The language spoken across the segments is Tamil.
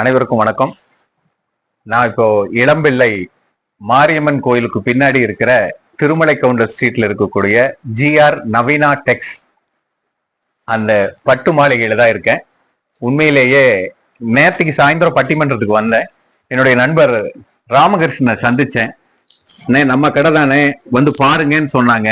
அனைவருக்கும் வணக்கம். நான் இப்போ இளம்பிள்ளை மாரியம்மன் கோயிலுக்கு பின்னாடி இருக்கிற திருமலை கவுண்டர் ஸ்ட்ரீட்ல இருக்கக்கூடிய ஜிஆர் நவீனா டெக்ஸ் அந்த பட்டு மாளிகையில தான் இருக்கேன். உண்மையிலேயே நேற்றுக்கு சாயந்தரம் பட்டிமன்றத்துக்கு வந்தேன். என்னுடைய நண்பர் ராமகிருஷ்ணனை சந்திச்சேன். நம்ம கடை தானே, வந்து பாருங்கன்னு சொன்னாங்க.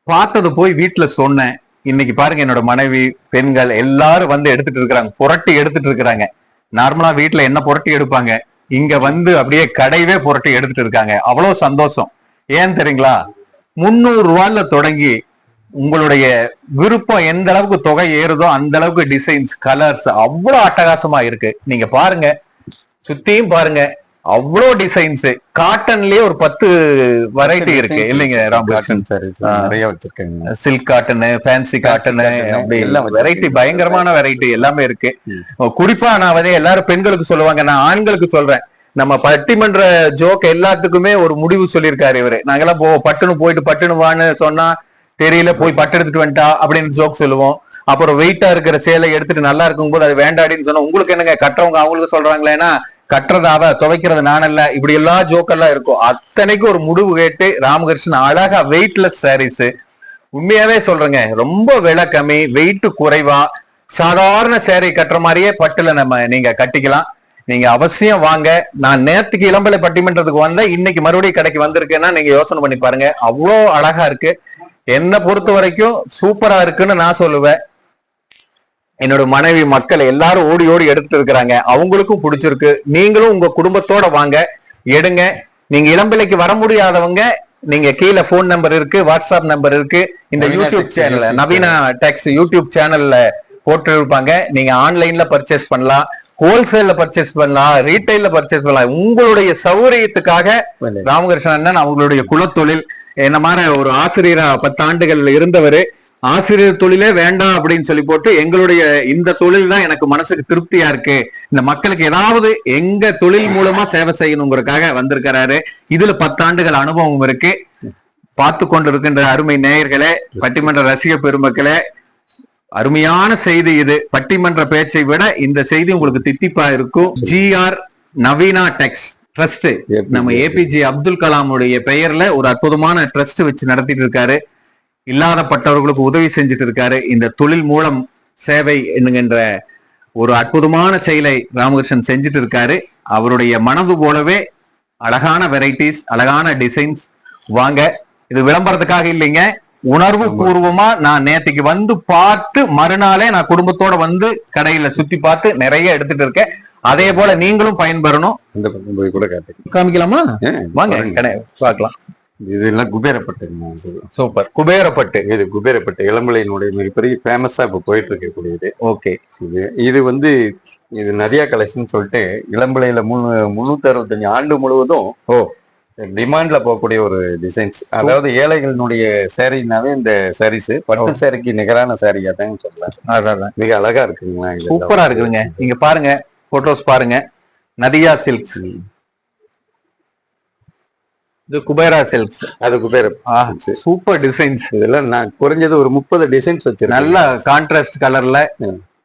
பார்த்தது போய் வீட்டுல சொன்னேன். இன்னைக்கு பாருங்க, என்னோட மனைவி, பெண்கள் எல்லாரும் வந்து எடுத்துட்டு இருக்கிறாங்க, புரட்டி எடுத்துட்டு இருக்கிறாங்க. நார்மலா வீட்டுல என்ன புரட்டி எடுப்பாங்க, இங்க வந்து அப்படியே கடையவே புரட்டி எடுத்துட்டு இருக்காங்க. அவ்வளவு சந்தோஷம். ஏன் தெரியுங்களா, 300 ரூபாய்ல தொடங்கி உங்களுடைய விருப்பம் எந்த அளவுக்கு தொகை ஏறுதோ அந்த அளவுக்கு டிசைன்ஸ், கலர்ஸ் அவ்வளவு அட்டகாசமா இருக்கு. நீங்க பாருங்க, சுத்தியும் பாருங்க, அவ்வளோ டிசைன்ஸ். காட்டன்லயே ஒரு 10 வெரைட்டி இருக்கு இல்லைங்க ராமகிருஷ்ணன் சார்? நிறைய வச்சிருக்கேங்க. சில்க் காட்டன், ஃபேன்சி காட்டன், அப்படி எல்லாம் வெரைட்டி, பயங்கரமான வெரைட்டி எல்லாமே இருக்கு. குறிப்பா நான் வந்து எல்லாரும் பெண்களுக்கு சொல்லுவாங்க, நான் ஆண்களுக்கு சொல்றேன். நம்ம பட்டிமன்ற ஜோக் எல்லாத்துக்குமே ஒரு முடிவு சொல்லியிருக்காரு இவரு. நாங்கெல்லாம் பட்டுன்னு வான்னு சொன்னா தெரியல, போய் பட்டு எடுத்துட்டு வந்துட்டா அப்படின்னு ஜோக் சொல்லுவோம். அப்புறம் வெயிட்டா இருக்கிற சேலை எடுத்துட்டு நல்லா இருக்கும் போது அது வேண்டாடின்னு சொன்னா, உங்களுக்கு என்னங்க கட்டுறவங்க அவங்களுக்கு சொல்றாங்களேன்னா, கட்டுறதாவ துவைக்கிறது நானல்ல, இப்படி எல்லா ஜோக்கெல்லாம் இருக்கும். அத்தனைக்கு ஒரு முடிவு கேட்டு ராமகிருஷ்ணன் அழகா வெயிட்லெஸ் சாரீஸ். உண்மையாவே சொல்றேங்க, ரொம்ப விலை கம்மி, வெயிட் குறைவா, சாதாரண சேரீ கட்டுற மாதிரியே பட்டுல நீங்க கட்டிக்கலாம். நீங்க அவசியம் வாங்க. நான் நேத்துக்கு இளம்பிள்ளை பட்டிமன்றத்துக்கு வந்தேன், இன்னைக்கு மறுபடியும் கடைக்கு வந்திருக்கேன்னா நீங்க யோசனை பண்ணி பாருங்க. அவ்வளோ அழகா இருக்கு. என்னை பொறுத்த வரைக்கும் சூப்பரா இருக்குன்னு நான் சொல்லுவேன். என்னோட மனைவி, மக்கள் எல்லாரும் ஓடி ஓடி எடுத்துட்டு இருக்கிறாங்க. அவங்களுக்கும் பிடிச்சிருக்கு. நீங்களும் உங்க குடும்பத்தோட வாங்க, எடுங்க. நீங்க இளம்பிள்ளைக்கு வர முடியாதவங்க, நீங்க கீழே போன் நம்பர் இருக்கு, வாட்ஸ்அப் நம்பர் இருக்கு. இந்த யூடியூப் சேனல் நவீனா டெக்ஸ் யூடியூப் சேனல்ல போட்டு இருப்பாங்க. நீங்க ஆன்லைன்ல பர்ச்சேஸ் பண்ணலாம், ஹோல்சேல்ல பர்ச்சேஸ் பண்ணலாம், ரீட்டைல்ல பர்ச்சேஸ் பண்ணலாம். உங்களுடைய சௌகரியத்துக்காக ராமகிருஷ்ணன் அண்ணன் அவங்களுடைய குலத்தொழில். என்ன மாதிரி ஒரு ஆசிரியரா 10 ஆண்டுகள் இருந்தவர், ஆசிரியர் தொழிலே வேண்டாம் அப்படின்னு சொல்லி போட்டு, எங்களுடைய இந்த தொழில் தான் எனக்கு மனசுக்கு திருப்தியா இருக்கு, இந்த மக்களுக்கு ஏதாவது எங்க தொழில் மூலமா சேவை செய்யணுங்கிறதுக்காக வந்திருக்கிறாரு. இதுல 10 ஆண்டுகள் அனுபவம் இருக்கு. பார்த்து கொண்டு இருக்கின்ற அருமை நேயர்களே, பட்டிமன்ற ரசிக பெருமக்களே, அருமையான செய்தி இது. பட்டிமன்ற பேச்சை விட இந்த செய்தி உங்களுக்கு தித்திப்பா இருக்கும். ஜிஆர் நவீனா டெக்ஸ் ட்ரஸ்ட், நம்ம ஏபிஜே அப்துல் கலாமுடைய பெயர்ல ஒரு அற்புதமான ட்ரஸ்ட் வச்சு நடத்திட்டு இருக்காரு. இல்லாதப்பட்டவர்களுக்கு உதவி செஞ்சுட்டு இருக்காரு. இந்த தொழில் மூலம் சேவை என்கின்ற ஒரு அற்புதமான செயலை ராமகிருஷ்ணன் செஞ்சுட்டு இருக்காரு. அவருடைய மனது போலவே அழகான வெரைட்டிஸ், அழகான டிசைன்ஸ். வாங்க, இது விளம்பரத்துக்காக இல்லைங்க, உணர்வு பூர்வமா நான் நேற்றுக்கு வந்து பார்த்து மறுநாளே நான் குடும்பத்தோட வந்து கடையில சுத்தி பார்த்து நிறைய எடுத்துட்டு இருக்கேன். அதே போல நீங்களும் பயன்பெறணும். கூட காமிக்கலாமா? வாங்க கடை பார்க்கலாம். இதெல்லாம் குபேரப்பட்டு. சூப்பர். குபேரப்பட்டு. இது குபேரப்பட்டு இளம்பிள்ளையினுடைய மிகப்பெரிய ஃபேமஸா இப்ப போயிட்டு இருக்கக்கூடியது. ஓகே. இது வந்து இது நதியா கலெக்ஷன் சொல்லிட்டு இளம்பிள்ளையில 365 ஆண்டு முழுவதும் டிமாண்ட்ல போகக்கூடிய ஒரு டிசைன்ஸ். அதாவது ஏழைகளினுடைய சேரீனாவே இந்த சாரீஸ் பட்டு சேரீக்கு நிகரான சாரியா தான் சொல்லலாம். அதான் மிக அழகா இருக்குங்களா, சூப்பரா இருக்குதுங்க. நீங்க பாருங்க, போட்டோஸ் பாருங்க. நதியா சில்க்ஸ், இது குபேரா சில்க்ஸ், அது குபேர. Super designs. இதெல்லாம் நான் குறைஞ்சது ஒரு 30 டிசைன்ஸ் வச்சிருக்கேன். நல்ல கான்ட்ராஸ்ட் கலர்ல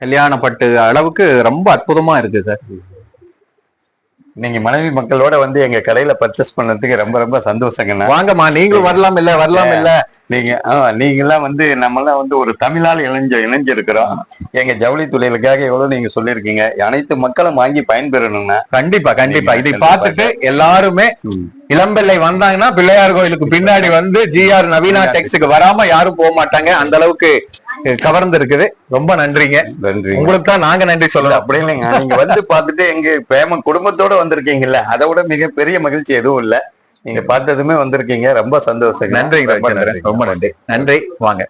கல்யாண பட்டு அளவுக்கு ரொம்ப அற்புதமா இருக்கு சார். நீங்க மனைவி மக்களோட வந்து எங்க கடையில பர்ச்சேஸ் பண்ணதுக்கு ரொம்ப ரொம்ப சந்தோஷங்கண்ணா. வாங்கம்மா, நீங்களும் வரலாம் இல்ல நீங்க எல்லாம் வந்து நம்ம எல்லாம் வந்து ஒரு தமிழால் இணைஞ்சிருக்கிறோம். எங்க ஜவுளி தொழிலுக்காக எவ்வளவு நீங்க சொல்லிருக்கீங்க. அனைத்து மக்களும் வாங்கி பயன்பெறணும்னா கண்டிப்பா இதை பார்த்துட்டு எல்லாருமே இளம்பிள்ளை வந்தாங்கன்னா பிள்ளையார் கோயிலுக்கு பின்னாடி வந்து ஜிஆர் நவீனா டெக்ஸுக்கு வராம யாரும் போக மாட்டாங்க. அந்த அளவுக்கு கவர்ந்து இருக்குது. ரொம்ப நன்றிங்க. நன்றி. உங்களுக்கு தான் நாங்க நன்றி சொல்லலாம். அப்படி இல்லைங்க, நீங்க வந்து பார்த்துட்டு எங்க குடும்பத்தோட வந்திருக்கீங்கல்ல, அதை விட மிகப்பெரிய மகிழ்ச்சி எதுவும் இல்ல. நீங்க பார்த்ததுமே வந்திருக்கீங்க, ரொம்ப சந்தோஷம். நன்றி, ரொம்ப நன்றி. நன்றி, வாங்க.